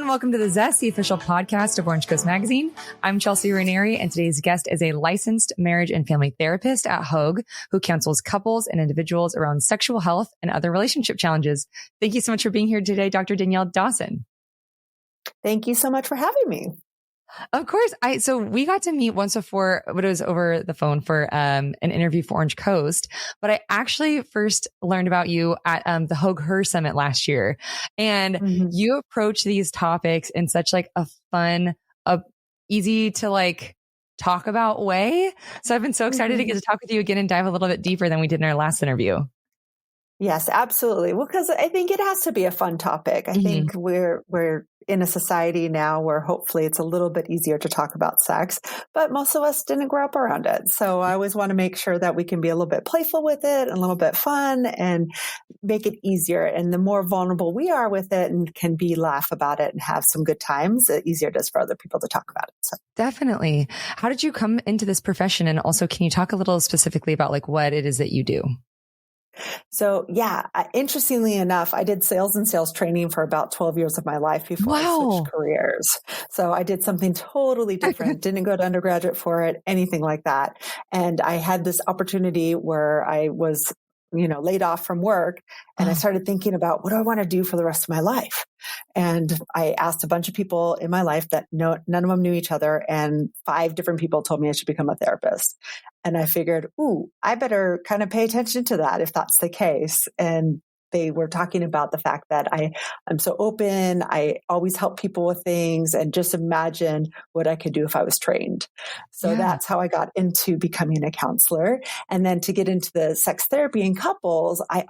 and welcome to the Zest, the official podcast of Orange Coast Magazine. I'm Chelsea Ranieri, and today's guest is a licensed marriage and family therapist at Hogue who counsels couples and individuals around sexual health and other relationship challenges. Thank you so much for being here today, Dr. Danielle Dawson. Thank you so much for having me. Of course. So we got to meet once before, but it was over the phone for an interview for Orange Coast. But I actually first learned about you at the Hogue Her Summit last year. And you approach these topics in such like a fun, easy to like talk about way. So I've been so excited to get to talk with you again and dive a little bit deeper than we did in our last interview. Yes, absolutely. Well, because I think it has to be a fun topic. I think we're in a society now where hopefully it's a little bit easier to talk about sex, but most of us didn't grow up around it. So I always want to make sure that we can be a little bit playful with it and a little bit fun and make it easier. And the more vulnerable we are with it and can laugh about it and have some good times, the easier it is for other people to talk about it. So. Definitely. How did you come into this profession? And also, can you talk a little specifically about like what it is that you do? So yeah, interestingly enough, I did sales and sales training for about 12 years of my life before I switched careers. So I did something totally different, didn't go to undergraduate for it, anything like that. And I had this opportunity where I was laid off from work. And I started thinking about what do I want to do for the rest of my life? And I asked a bunch of people in my life that none of them knew each other. And 5 different people told me I should become a therapist. And I figured, I better kind of pay attention to that if that's the case. And they were talking about the fact that I'm so open. I always help people with things and just imagine what I could do if I was trained. So that's how I got into becoming a counselor. And then to get into the sex therapy in couples, I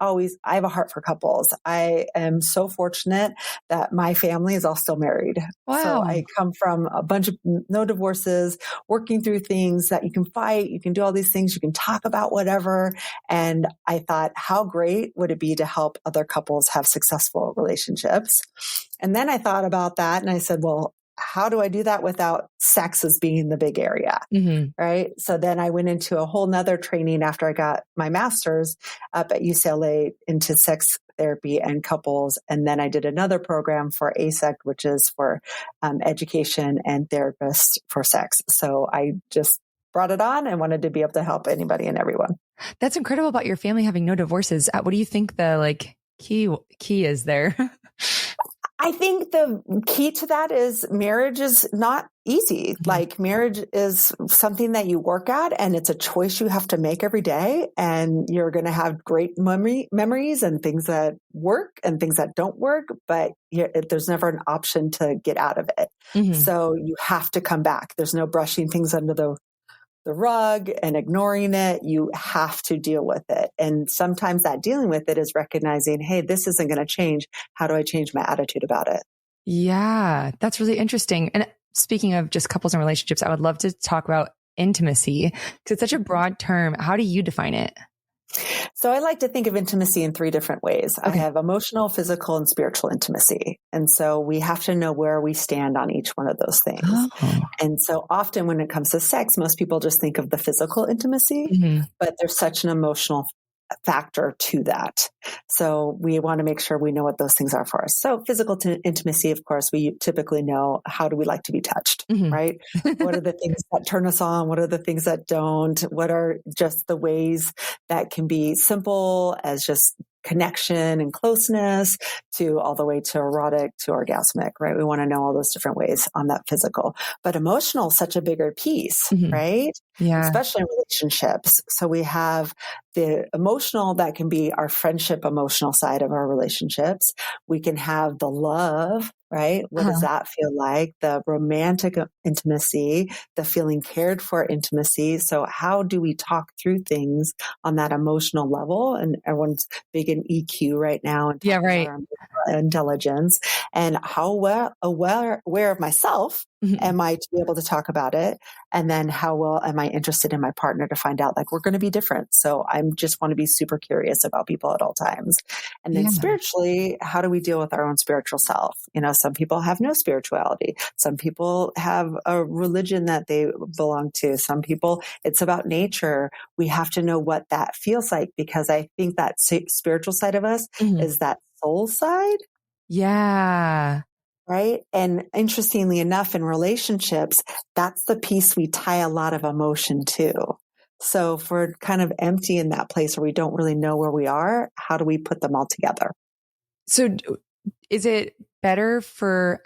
have a heart for couples. I am so fortunate that my family is all still married. Wow. So I come from a bunch of no divorces, working through things that you can fight, you can do all these things, you can talk about whatever. And I thought, how great would it be to help other couples have successful relationships? And then I thought about that and I said, well, how do I do that without sex as being the big area? Right. So then I went into a whole nother training after I got my master's up at UCLA into sex therapy and couples. And then I did another program for ASEC, which is for education and therapists for sex. So I just brought it on and wanted to be able to help anybody and everyone. That's incredible about your family having no divorces. What do you think the key is there? I think the key to that is marriage is not easy. Like marriage is something that you work at and it's a choice you have to make every day. And you're going to have great memories and things that work and things that don't work, but there's never an option to get out of it. So you have to come back. There's no brushing things under the rug and ignoring it. You have to deal with it. And sometimes that dealing with it is recognizing, hey, this isn't going to change. How do I change my attitude about it? Yeah, that's really interesting. And speaking of just couples and relationships, I would love to talk about intimacy because it's such a broad term. How do you define it? So I like to think of intimacy in 3 different ways. Okay. I have emotional, physical, and spiritual intimacy. And so we have to know where we stand on each one of those things. And so often when it comes to sex, most people just think of the physical intimacy, but there's such an emotional factor to that. So we want to make sure we know what those things are for us. So physical intimacy, of course, we typically know how do we like to be touched, right? What are the things that turn us on? What are the things that don't? What are just the ways that can be simple as just connection and closeness to all the way to erotic to orgasmic, right? We want to know all those different ways on that physical, but emotional is such a bigger piece, right? Yeah. Especially in relationships. So we have the emotional that can be our friendship emotional side of our relationships. We can have the love, right? What does that feel like? The romantic intimacy, the feeling cared for intimacy. So how do we talk through things on that emotional level? And everyone's big in EQ right now. And right. Intelligence and how aware of myself am I to be able to talk about it? And then how well am I interested in my partner to find out like we're going to be different. So I just want to be super curious about people at all times. And then spiritually, how do we deal with our own spiritual self? Some people have no spirituality. Some people have a religion that they belong to. Some people, it's about nature. We have to know what that feels like because I think that spiritual side of us is that soul side. Yeah. Right. And interestingly enough, in relationships, that's the piece we tie a lot of emotion to. So if we're kind of empty in that place where we don't really know where we are, how do we put them all together? So is it better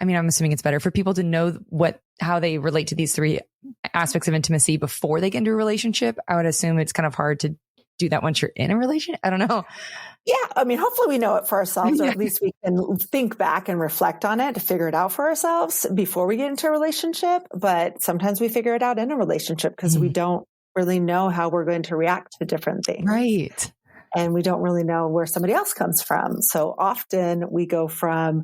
I'm assuming it's better for people to know how they relate to these three aspects of intimacy before they get into a relationship? I would assume it's kind of hard to do that once you're in a relationship. I don't know. Yeah. I mean, hopefully we know it for ourselves, or at least we can think back and reflect on it to figure it out for ourselves before we get into a relationship. But sometimes we figure it out in a relationship because we don't really know how we're going to react to different things. Right. And we don't really know where somebody else comes from. So often we go from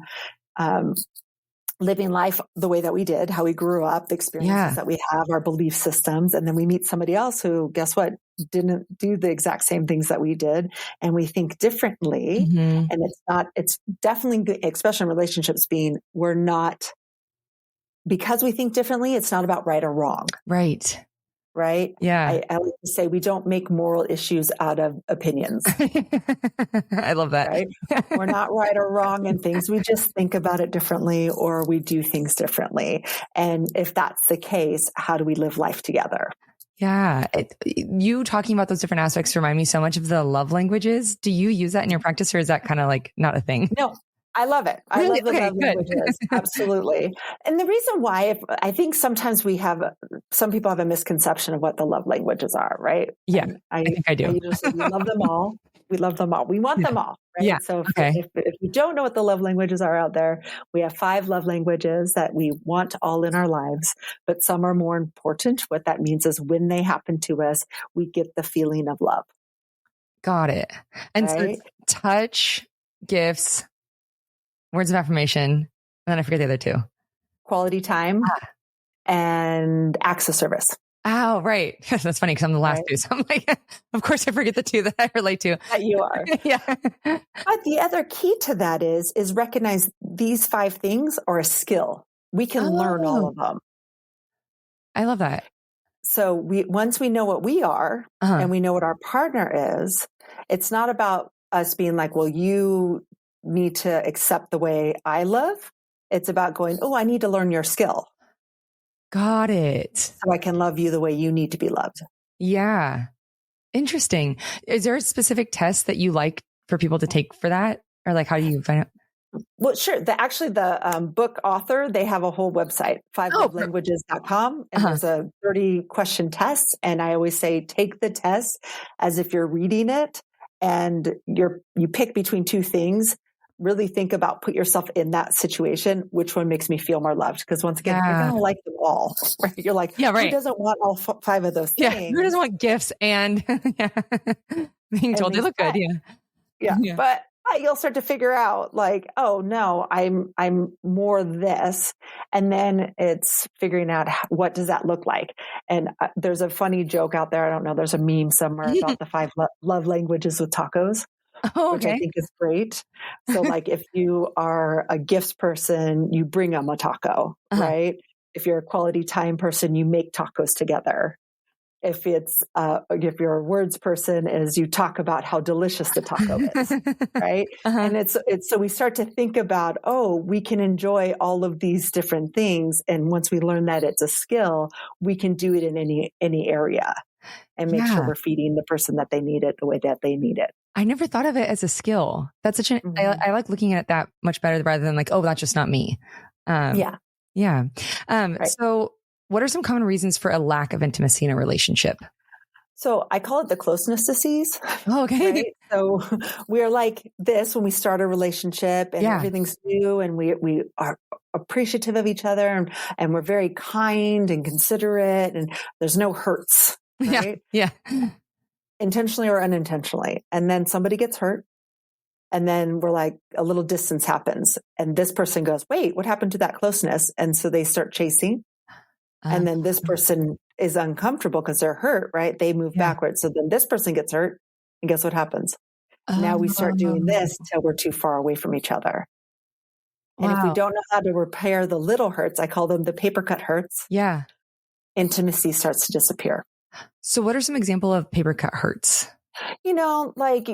living life the way that we did, how we grew up, the experiences that we have, our belief systems. And then we meet somebody else who, guess what, didn't do the exact same things that we did. And we think differently. And it's definitely, especially in relationships, because we think differently, it's not about right or wrong. Right. Right? Yeah. I like to say we don't make moral issues out of opinions. I love that. Right? We're not right or wrong in things. We just think about it differently, or we do things differently. And if that's the case, how do we live life together? Yeah. You talking about those different aspects remind me so much of the love languages. Do you use that in your practice, or is that kind of like not a thing? No, I love it. I love the love languages. Absolutely. And the reason why, I think sometimes some people have a misconception of what the love languages are, right? Yeah. I think I do. I usually say we love them all. We love them all. We want them all. Right? Yeah. So if you don't know what the love languages are out there, we have 5 love languages that we want all in our lives, but some are more important. What that means is when they happen to us, we get the feeling of love. Got it. And so it's touch, gifts, words of affirmation, and then I forget the other 2. Quality time and acts of service. Oh, right. That's funny because I'm the last 2. So I'm like, of course I forget the 2 that I relate to. That you are. Yeah. But the other key to that is recognize these 5 things are a skill. We can learn all of them. I love that. So once we know what we are and we know what our partner is, it's not about us being like, well, you need to accept the way I love. It's about going, oh, I need to learn your skill. Got it. So I can love you the way you need to be loved. Yeah. Interesting. Is there a specific test that you like for people to take for that? Or like, how do you find out? Well, sure. The book author, they have a whole website, 5lovelanguages.com. And there's a 30-question test. And I always say, take the test as if you're reading it and you pick between 2 things. Really think about, put yourself in that situation. Which one makes me feel more loved? Because once again, you're going to like them all. Right? You're like, who doesn't want all 5 of those things? Who doesn't want gifts and being told they look good? Yeah. But you'll start to figure out like, oh no, I'm more this. And then it's figuring out what does that look like? And there's a funny joke out there. I don't know. There's a meme somewhere about the 5 love languages with tacos. Which I think is great. So like if you are a gifts person, you bring them a taco, right? If you're a quality time person, you make tacos together. If if you're a words person, is you talk about how delicious the taco is, right? And it's so we start to think about, we can enjoy all of these different things. And once we learn that it's a skill, we can do it in any area and make sure we're feeding the person that they need it the way that they need it. I never thought of it as a skill. That's such I like looking at that much better rather than like, that's just not me. Yeah. So what are some common reasons for a lack of intimacy in a relationship? So I call it the closeness disease. Okay. Right? So we're like this when we start a relationship and everything's new and we are appreciative of each other and we're very kind and considerate and there's no hurts. Right? Yeah. Intentionally or unintentionally. And then somebody gets hurt. And then we're like, a little distance happens. And this person goes, wait, what happened to that closeness? And so they start chasing. And then this person is uncomfortable because they're hurt, right? They move backwards. So then this person gets hurt. And guess what happens? Now we start doing this till we're too far away from each other. And if we don't know how to repair the little hurts, I call them the paper cut hurts. Yeah. Intimacy starts to disappear. So what are some example of paper cut hurts? Like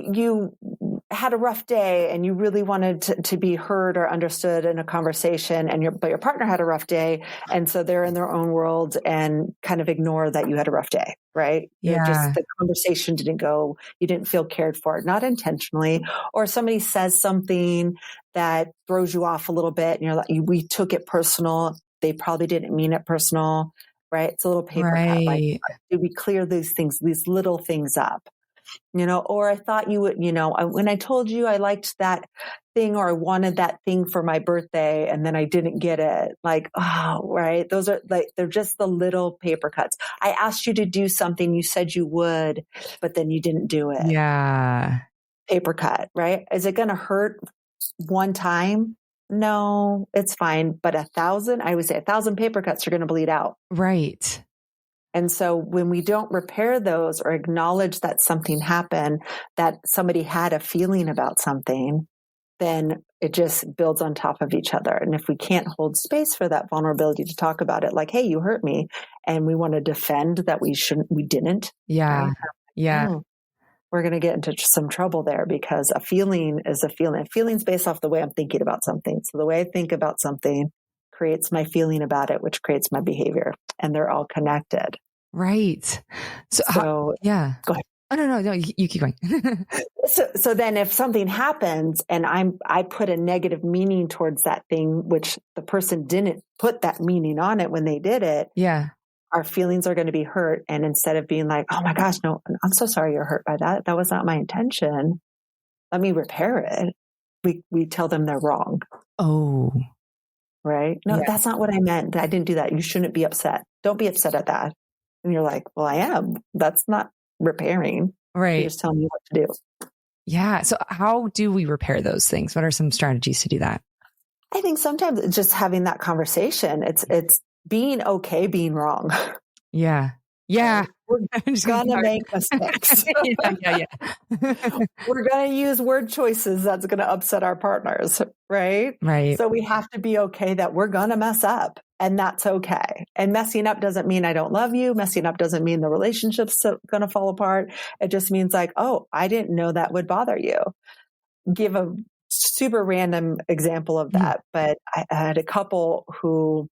had a rough day and you really wanted to be heard or understood in a conversation, but your partner had a rough day. And so they're in their own world and kind of ignore that you had a rough day, right? Yeah. The conversation didn't go, you didn't feel cared for, not intentionally, or somebody says something that throws you off a little bit and you're like, we took it personal. They probably didn't mean it personal, right? It's a little paper cut. Like, did we clear these things, these little things up? Or I thought you would, when I told you I liked that thing or I wanted that thing for my birthday and then I didn't get it. Like, oh, right. Those are like, they're just the little paper cuts. I asked you to do something. You said you would, but then you didn't do it. Yeah. Paper cut, right? Is it going to hurt one time? No, it's fine. But I would say 1,000 paper cuts are going to bleed out. Right. And so when we don't repair those or acknowledge that something happened, that somebody had a feeling about something, then it just builds on top of each other. And if we can't hold space for that vulnerability to talk about it, like, hey, you hurt me, and we want to defend that we didn't. Yeah. Right? Yeah. We're going to get into some trouble there because a feeling is a feeling. A feeling's based off the way I'm thinking about something. So the way I think about something creates my feeling about it, which creates my behavior, and they're all connected. Right. Yeah. Go ahead. Oh, no, you keep going. So then if something happens and I put a negative meaning towards that thing, which the person didn't put that meaning on it when they did it. Yeah. Our feelings are going to be hurt. And instead of being like, oh my gosh, no, I'm so sorry you're hurt by that. That was not my intention. Let me repair it. We tell them they're wrong. Oh, right. No, That's not what I meant. I didn't do that. You shouldn't be upset. Don't be upset at that. And you're like, well, I am. That's not repairing. Right. You're just telling me what to do. Yeah. So how do we repair those things? What are some strategies to do that? I think sometimes it's just having that conversation. It's being okay being wrong. Yeah. Yeah. We're gonna make mistakes. Yeah. We're gonna use word choices that's gonna upset our partners, right? Right. So we have to be okay that we're gonna mess up, and that's okay. And messing up doesn't mean I don't love you. Messing up doesn't mean the relationship's gonna fall apart. It just means like, oh, I didn't know that would bother you. Give a super random example of that, but I had a couple who,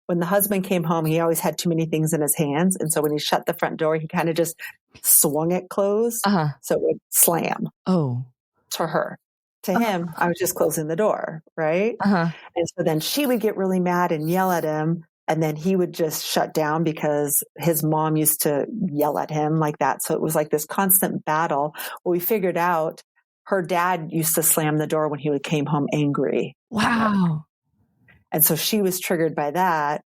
when the husband came home, he always had too many things in his hands. And so when he shut the front door, he kind of just swung it closed. So it would slam. Oh. To her. To him, I was just closing the door. Right. And so then she would get really mad and yell at him. And then he would just shut down because his mom used to yell at him like that. So it was like this constant battle. Well, we figured out her dad used to slam the door when he came home angry. Wow. And so she was triggered by that.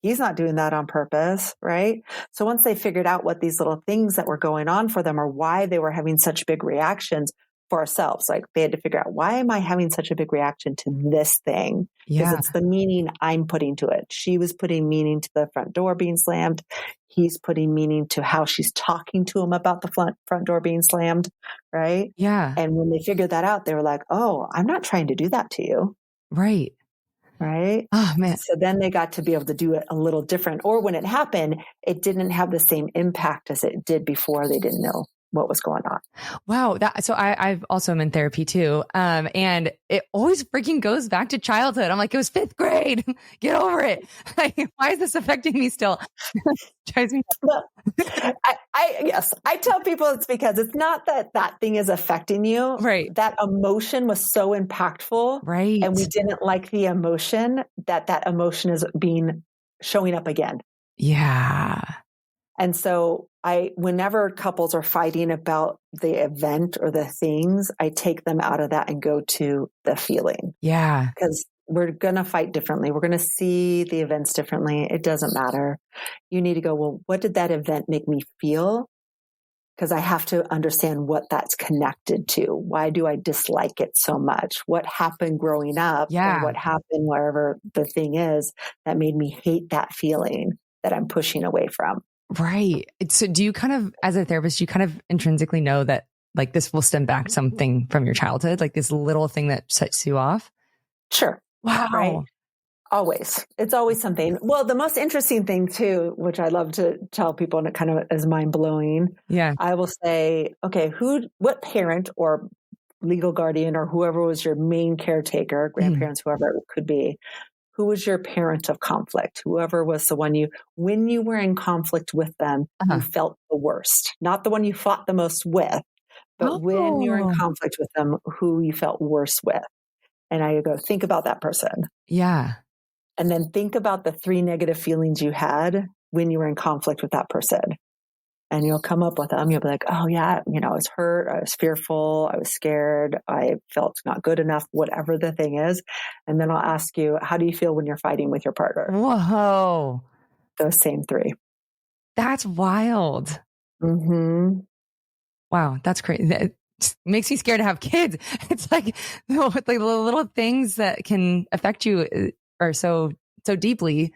He's not doing that on purpose, right? So once they figured out what these little things that were going on for them or why they were having such big reactions for ourselves, like they had to figure out, why am I having such a big reaction to this thing? Because it's the meaning I'm putting to it. She was putting meaning to the front door being slammed. He's putting meaning to how she's talking to him about the front door being slammed, right? Yeah. And when they figured that out, they were like, oh, I'm not trying to do that to you. Right. Right. Oh, man. So then they got to be able to do it a little different. Or when it happened, it didn't have the same impact as it did before. They didn't know what was going on. Wow. So I've also am in therapy too. And it always freaking goes back to childhood. I'm like, it was 5th grade. Get over it. Like, why is this affecting me still? Drives me. I tell people it's because it's not that thing is affecting you. Right. That emotion was so impactful. Right. And we didn't like the emotion that emotion is showing up again. Yeah. And so whenever couples are fighting about the event or the things, I take them out of that and go to the feeling. Yeah. Because we're going to fight differently. We're going to see the events differently. It doesn't matter. You need to go, well, what did that event make me feel? Because I have to understand what that's connected to. Why do I dislike it so much? What happened growing up? Yeah. Or what happened wherever the thing is that made me hate that feeling that I'm pushing away from? Right. So do you kind of, as a therapist, you kind of intrinsically know that like this will stem back something from your childhood, like this little thing that sets you off? Sure. Wow. Right. Always. It's always something. Well, the most interesting thing too, which I love to tell people, and it kind of is mind blowing. Yeah. I will say, okay, what parent or legal guardian or whoever was your main caretaker, grandparents, whoever it could be, who was your parent of conflict? Whoever was the one when you were in conflict with them, you felt the worst, not the one you fought the most with, but when you're in conflict with them, who you felt worse with. And I go, think about that person. Yeah. And then think about the 3 negative feelings you had when you were in conflict with that person. And you'll come up with them. You'll be like, oh yeah, I was hurt. I was fearful. I was scared. I felt not good enough, whatever the thing is. And then I'll ask you, how do you feel when you're fighting with your partner? Whoa. Those same 3. That's wild. Mm-hmm. Wow. That's crazy. That makes me scared to have kids. It's like the little things that can affect you are so deeply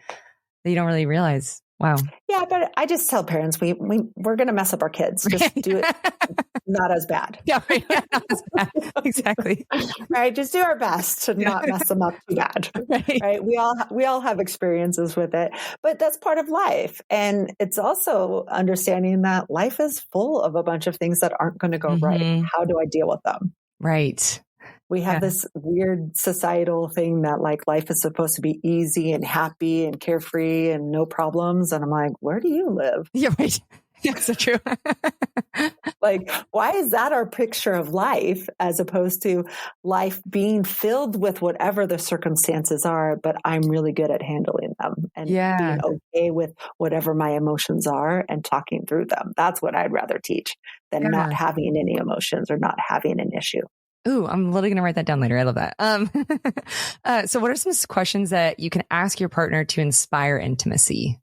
that you don't really realize. Wow. Yeah, but I just tell parents we're going to mess up our kids. Just do it not as bad. Yeah, right. Yeah, not as bad. Exactly. Right. Just do our best to not mess them up too bad. Right. We all have experiences with it, but that's part of life. And it's also understanding that life is full of a bunch of things that aren't going to go right. How do I deal with them? Right. We have this weird societal thing that like life is supposed to be easy and happy and carefree and no problems. And I'm like, where do you live? Yeah, right. That's so true. Like, why is that our picture of life as opposed to life being filled with whatever the circumstances are, but I'm really good at handling them and being okay with whatever my emotions are and talking through them. That's what I'd rather teach than not having any emotions or not having an issue. Ooh, I'm literally going to write that down later. I love that. So what are some questions that you can ask your partner to inspire intimacy?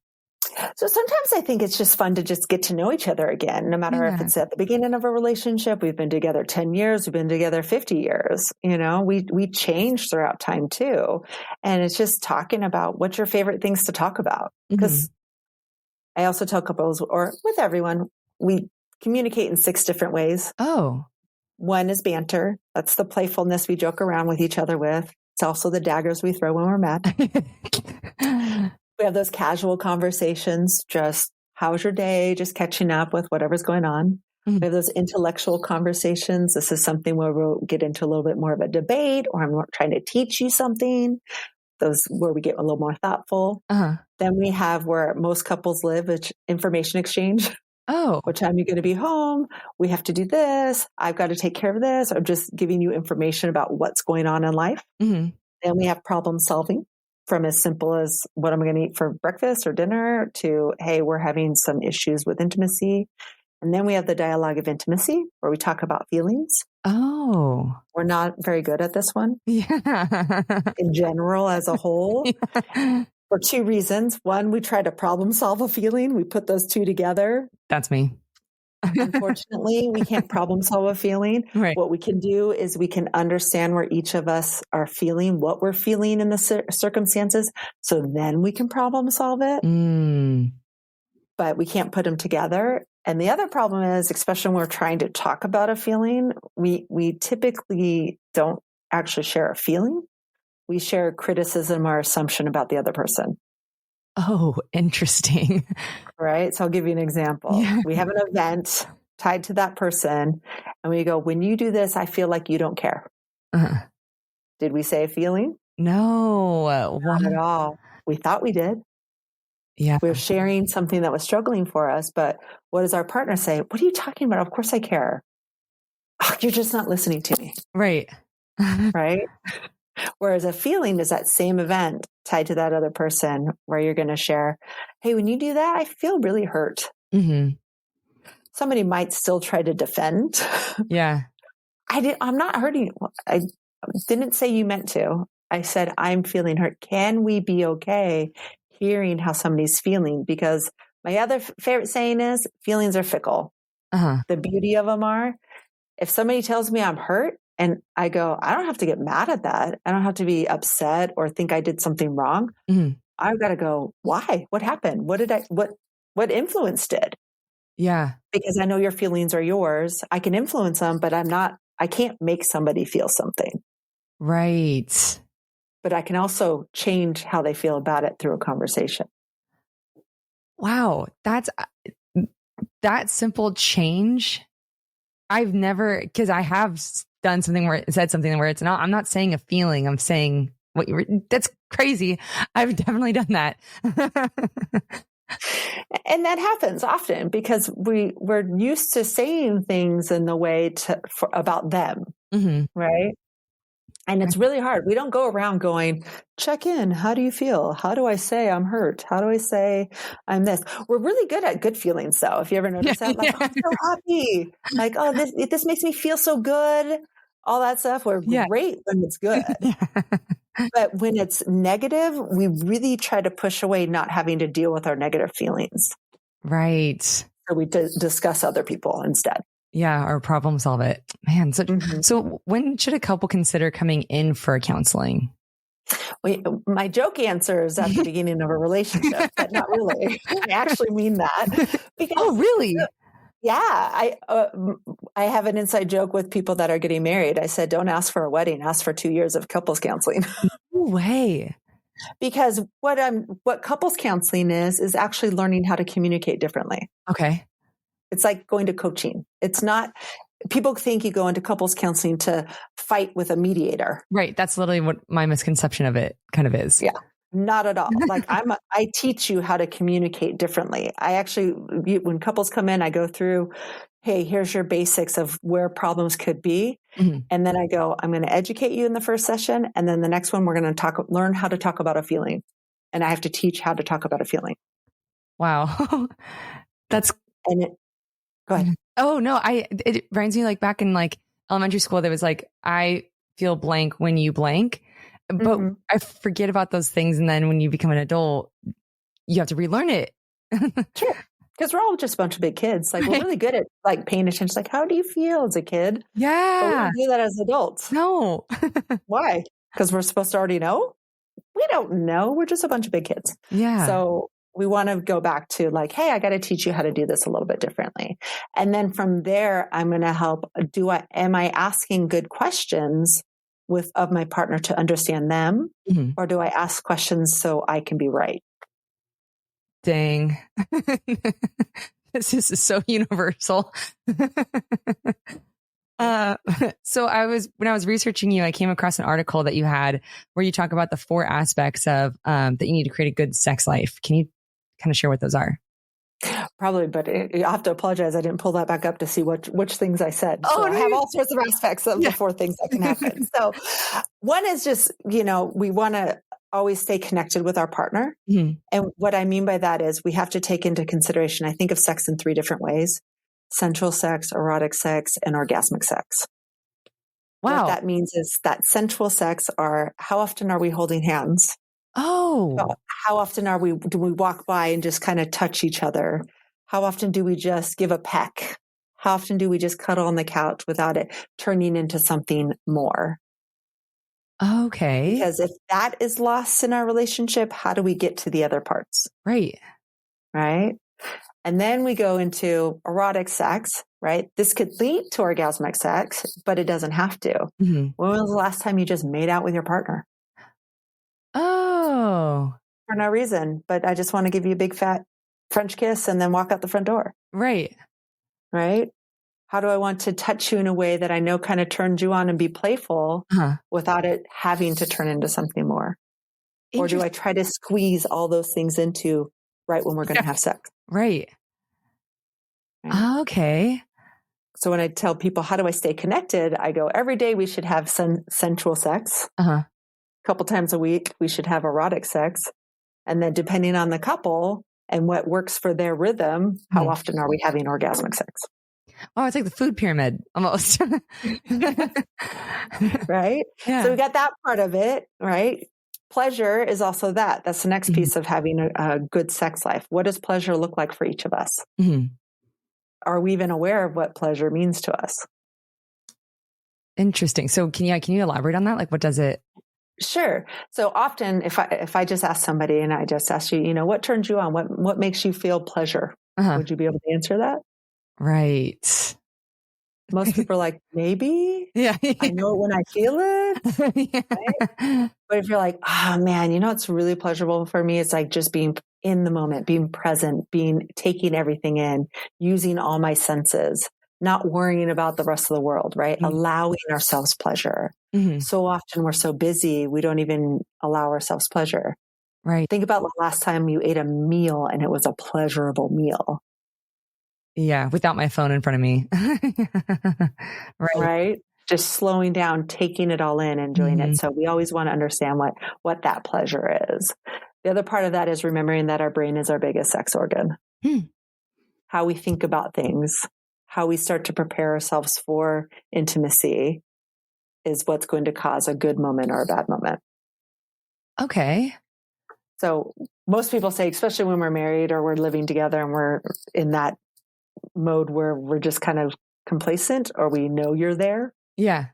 So sometimes I think it's just fun to just get to know each other again, no matter if it's at the beginning of a relationship. We've been together 10 years. We've been together 50 years. We change throughout time too. And it's just talking about what's your favorite things to talk about. Because I also tell couples or with everyone, we communicate in 6 different ways. Oh. One is banter. That's the playfulness we joke around with each other with. It's also the daggers we throw when we're mad. We have those casual conversations, just how's your day? Just catching up with whatever's going on. We have those intellectual conversations. This is something where we'll get into a little bit more of a debate, or I'm trying to teach you something. Those where we get a little more thoughtful. Then we have where most couples live, which information exchange. Oh, what time are you going to be home? We have to do this. I've got to take care of this. I'm just giving you information about what's going on in life. Then we have problem solving, from as simple as what am I going to eat for breakfast or dinner to, hey, we're having some issues with intimacy. And then we have the dialogue of intimacy where we talk about feelings. Oh, we're not very good at this one. Yeah. In general, as a whole. For 2 reasons. One, we try to problem solve a feeling. We put those 2 together. That's me. Unfortunately, we can't problem solve a feeling. Right. What we can do is we can understand where each of us are feeling, what we're feeling in the circumstances. So then we can problem solve it. But we can't put them together. And the other problem is, especially when we're trying to talk about a feeling, we typically don't actually share a feeling. We share criticism or assumption about the other person. Oh, interesting. Right. So I'll give you an example. Yeah. We have an event tied to that person and we go, when you do this, I feel like you don't care. Did we say a feeling? No. Not at all. We thought we did. Yeah. We're sharing something that was struggling for us, but what does our partner say? What are you talking about? Of course I care. Oh, you're just not listening to me. Right. Right. Whereas a feeling is that same event tied to that other person where you're going to share, hey, when you do that, I feel really hurt. Somebody might still try to defend. Yeah. I'm not hurting you. I didn't say you meant to. I said, I'm feeling hurt. Can we be okay hearing how somebody's feeling? Because my other favorite saying is feelings are fickle. The beauty of them are, if somebody tells me I'm hurt, and I go, I don't have to get mad at that. I don't have to be upset or think I did something wrong. I've got to go, why? What happened? What influenced it? Yeah. Because I know your feelings are yours. I can influence them, but I can't make somebody feel something. Right. But I can also change how they feel about it through a conversation. Wow. That simple change. I've never, because I have done something where it said something where it's not, I'm not saying a feeling. I'm saying what you were, that's crazy. I've definitely done that. And that happens often because we're used to saying things in the way about them. Mm-hmm. Right. And it's really hard. We don't go around going, check in. How do you feel? How do I say I'm hurt? How do I say I'm this? We're really good at good feelings though. If you ever notice that, like, oh, I'm so happy. Like, oh, this makes me feel so good. All that stuff. We're great when it's good. But when it's negative, we really try to push away not having to deal with our negative feelings. Right. So we discuss other people instead. Yeah, or problem solve it. Man, so when should a couple consider coming in for counseling? My joke answer is at the beginning of a relationship, but not really. I actually mean that. Because, oh, really? Yeah. I have an inside joke with people that are getting married. I said, don't ask for a wedding, ask for 2 years of couples counseling. No way. Because what couples counseling is actually learning how to communicate differently. Okay. It's like going to coaching. It's not, people think you go into couples counseling to fight with a mediator. Right. That's literally what my misconception of it kind of is. Yeah. Not at all. Like I teach you how to communicate differently. I actually, when couples come in, I go through, hey, here's your basics of where problems could be. Mm-hmm. And then I go, I'm going to educate you in the first session. And then the next one, we're going to learn how to talk about a feeling. And I have to teach how to talk about a feeling. Wow. Go ahead. Oh no, it reminds me like back in like elementary school, there was like, I feel blank when you blank, but I forget about those things. And then when you become an adult, you have to relearn it. Sure. Because we're all just a bunch of big kids. Like we're really good at like paying attention. It's like, how do you feel as a kid? Yeah. But we don't do that as adults. No. Why? Because we're supposed to already know? We don't know. We're just a bunch of big kids. Yeah. So we want to go back to like, hey, I got to teach you how to do this a little bit differently. And then from there, I'm going to help. Am I asking good questions of my partner to understand them? Mm-hmm. Or do I ask questions so I can be right? Dang. This is so universal. So when I was researching you, I came across an article that you had where you talk about the 4 aspects of, that you need to create a good sex life. Can you kind of share what those are? Probably, but you have to apologize. I didn't pull that back up to see which things I said. So I have all sorts of aspects of the 4 things that can happen. So one is just, we want to always stay connected with our partner. Mm-hmm. And what I mean by that is we have to take into consideration, I think of sex in 3 different ways: sensual sex, erotic sex, and orgasmic sex. Wow. What that means is that sensual sex how often are we holding hands? Oh, how often do we walk by and just kind of touch each other? How often do we just give a peck? How often do we just cuddle on the couch without it turning into something more? Okay. Because if that is lost in our relationship, how do we get to the other parts? Right. Right. And then we go into erotic sex, right? This could lead to orgasmic sex, but it doesn't have to. Mm-hmm. When was the last time you just made out with your partner? Oh. For no reason, but I just want to give you a big fat French kiss and then walk out the front door. Right. Right. How do I want to touch you in a way that I know kind of turns you on and be playful without it having to turn into something more? Or do I try to squeeze all those things into right when we're going to have sex? Right. Okay. So when I tell people, how do I stay connected? I go, every day we should have sensual sex. A couple times a week, we should have erotic sex. And then depending on the couple and what works for their rhythm, how often are we having orgasmic sex? Oh, it's like the food pyramid almost. Right? Yeah. So we got that part of it, right? Pleasure is also that. That's the next piece of having a good sex life. What does pleasure look like for each of us? Mm-hmm. Are we even aware of what pleasure means to us? Interesting. So can you elaborate on that? Like, what does it? Sure. So often if I just ask somebody and I just ask you, what turns you on? What makes you feel pleasure? Would you be able to answer that? Right. Most people are like, maybe. Yeah. I know it when I feel it. Yeah. Right? But if you're like, oh man, it's really pleasurable for me. It's like just being in the moment, being present, taking everything in, using all my senses. not worrying about the rest of the world, right? Mm-hmm. Allowing ourselves pleasure. Mm-hmm. So often we're so busy, we don't even allow ourselves pleasure. Right. Think about the last time you ate a meal and it was a pleasurable meal. Yeah. Without my phone in front of me. Right. Just slowing down, taking it all in, enjoying it. So we always want to understand what that pleasure is. The other part of that is remembering that our brain is our biggest sex organ. How we think about things, how we start to prepare ourselves for intimacy is what's going to cause a good moment or a bad moment. Okay. So most people say, especially when we're married or we're living together and we're in that mode where we're just kind of complacent or we know you're there. Yeah.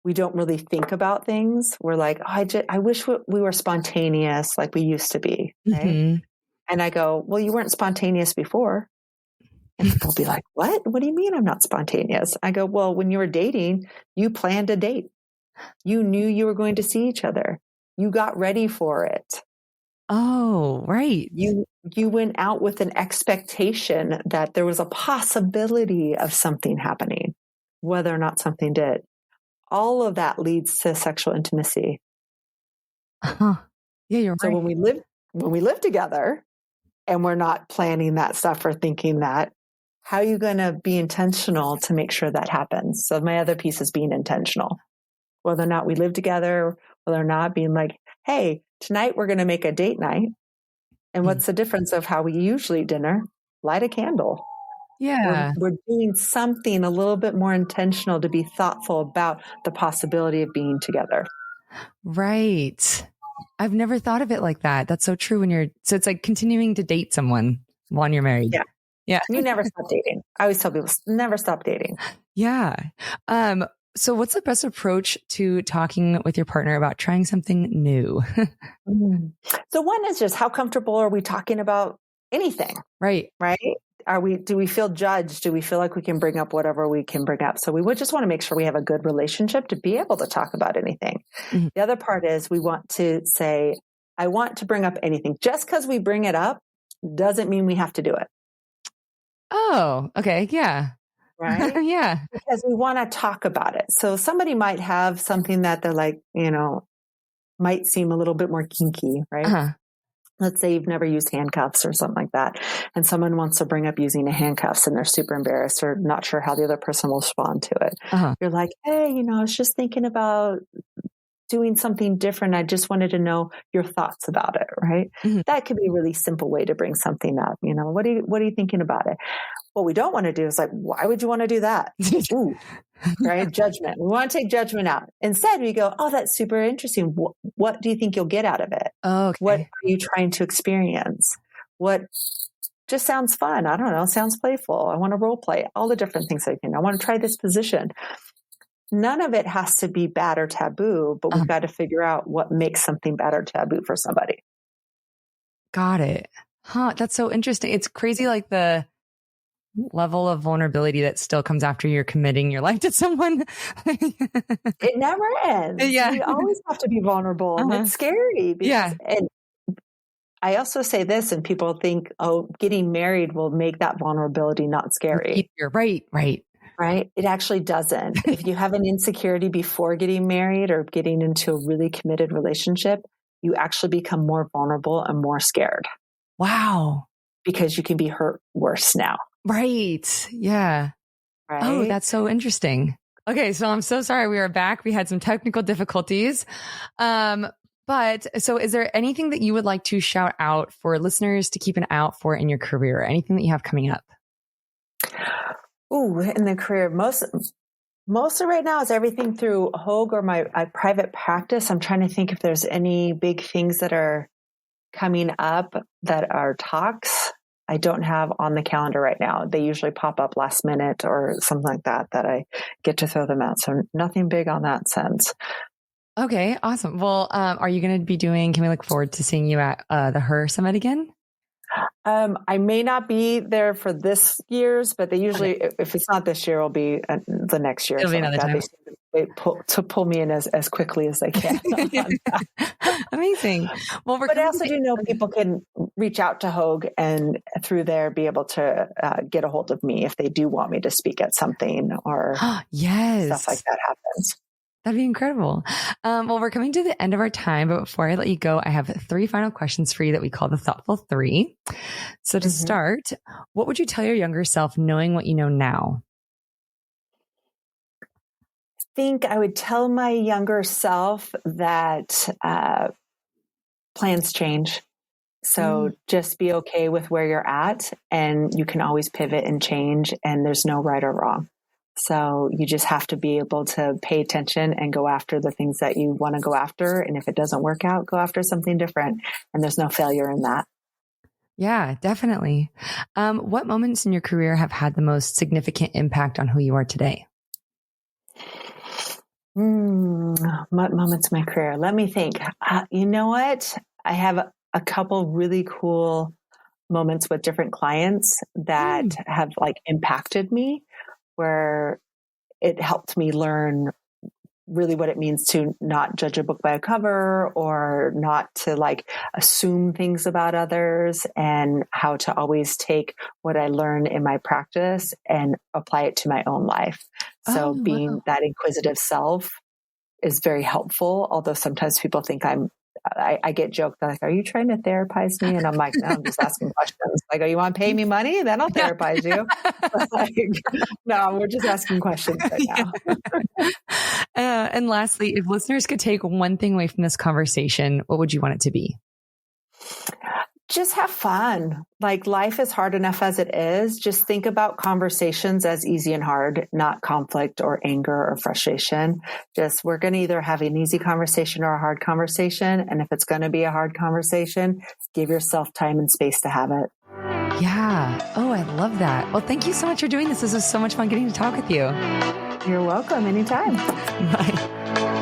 We don't really think about things. We're like, oh, I wish we were spontaneous like we used to be. Right. Mm-hmm. And I go, well, you weren't spontaneous before. And people will be like, what? What do you mean I'm not spontaneous? I go, well, when you were dating, you planned a date. You knew you were going to see each other. You got ready for it. Oh, right. You went out with an expectation that there was a possibility of something happening, whether or not something did. All of that leads to sexual intimacy. Yeah, you're right. So when we live together and we're not planning that stuff or thinking that, how are you going to be intentional to make sure that happens? So my other piece is being intentional. Whether or not we live together, whether or not being like, hey, tonight we're going to make a date night. And what's the difference of how we usually dinner? Light a candle. Yeah. We're doing something a little bit more intentional to be thoughtful about the possibility of being together. Right. I've never thought of it like that. That's so true so it's like continuing to date someone while you're married. Yeah. Yeah. You never stop dating. I always tell people, never stop dating. Yeah. So what's the best approach to talking with your partner about trying something new? So one is just how comfortable are we talking about anything? Right. Right. Do we feel judged? Do we feel like we can bring up whatever we can bring up? So we would just want to make sure we have a good relationship to be able to talk about anything. Mm-hmm. The other part is we want to say, I want to bring up anything. Just because we bring it up doesn't mean we have to do it. Oh, okay. Yeah. Right? Yeah. Because we want to talk about it. So somebody might have something that they're like, might seem a little bit more kinky, right? Uh-huh. Let's say you've never used handcuffs or something like that. And someone wants to bring up using the handcuffs and they're super embarrassed or not sure how the other person will respond to it. Uh-huh. You're like, hey, I was just thinking about doing something different. I just wanted to know your thoughts about it, right? Mm-hmm. That could be a really simple way to bring something up. What are you thinking about it? What we don't want to do is like, why would you want to do that? Ooh, right? Judgment. We want to take judgment out. Instead, we go, oh, that's super interesting. What do you think you'll get out of it? Oh, okay. What are you trying to experience? What just sounds fun? I don't know. Sounds playful. I want to role play. All the different things I want to try this position. None of it has to be bad or taboo, but we've got to figure out what makes something bad or taboo for somebody. Got it. Huh. That's so interesting. It's crazy. Like the level of vulnerability that still comes after you're committing your life to someone. It never ends. Yeah. We always have to be vulnerable. Uh-huh. And it's scary. And I also say this, and people think, oh, getting married will make that vulnerability not scary. You're right. Right? It actually doesn't. If you have an insecurity before getting married or getting into a really committed relationship, you actually become more vulnerable and more scared. Wow. Because you can be hurt worse now. Right. Yeah. Right. Oh, that's so interesting. Okay. So I'm so sorry. We are back. We had some technical difficulties. But so is there anything that you would like to shout out for listeners to keep an eye out for in your career? Anything that you have coming up? Ooh, in the career, most of right now is everything through Hogue or my private practice. I'm trying to think if there's any big things that are coming up that are talks I don't have on the calendar right now. They usually pop up last minute or something like that I get to throw them out. So nothing big on that sense. Okay, awesome. Well, are you going to be can we look forward to seeing you at the Her Summit again? I may not be there for this year's, but they usually, if it's not this year, it'll be the next year. It'll be another time. They pull me in as quickly as they can. Amazing. Well, but I also do know people can reach out to Hogue and through there be able to get a hold of me if they do want me to speak at something or yes, stuff like that happens. That'd be incredible. Well, we're coming to the end of our time, but before I let you go, I have 3 final questions for you that we call the Thoughtful 3. So to start, what would you tell your younger self knowing what you know now? I think I would tell my younger self that plans change. So just be okay with where you're at, and you can always pivot and change, and there's no right or wrong. So you just have to be able to pay attention and go after the things that you want to go after. And if it doesn't work out, go after something different. And there's no failure in that. Yeah, definitely. What moments in your career have had the most significant impact on who you are today? What moments in my career? Let me think. You know what? I have a couple really cool moments with different clients that have like impacted me, where it helped me learn really what it means to not judge a book by a cover, or not to like assume things about others, and how to always take what I learn in my practice and apply it to my own life. So being that inquisitive self is very helpful. Although sometimes people think I get joked like, are you trying to therapize me? And I'm like, no, I'm just asking questions. Like, oh, you want to pay me money? Then I'll therapize you. Like, no, we're just asking questions right now. And lastly, if listeners could take one thing away from this conversation, what would you want it to be? Just have fun. Like, life is hard enough as it is. Just think about conversations as easy and hard, not conflict or anger or frustration. Just, we're going to either have an easy conversation or a hard conversation. And if it's going to be a hard conversation, give yourself time and space to have it. Yeah. Oh, I love that. Well, thank you so much for doing this. This was so much fun getting to talk with you. You're welcome. Anytime. Bye.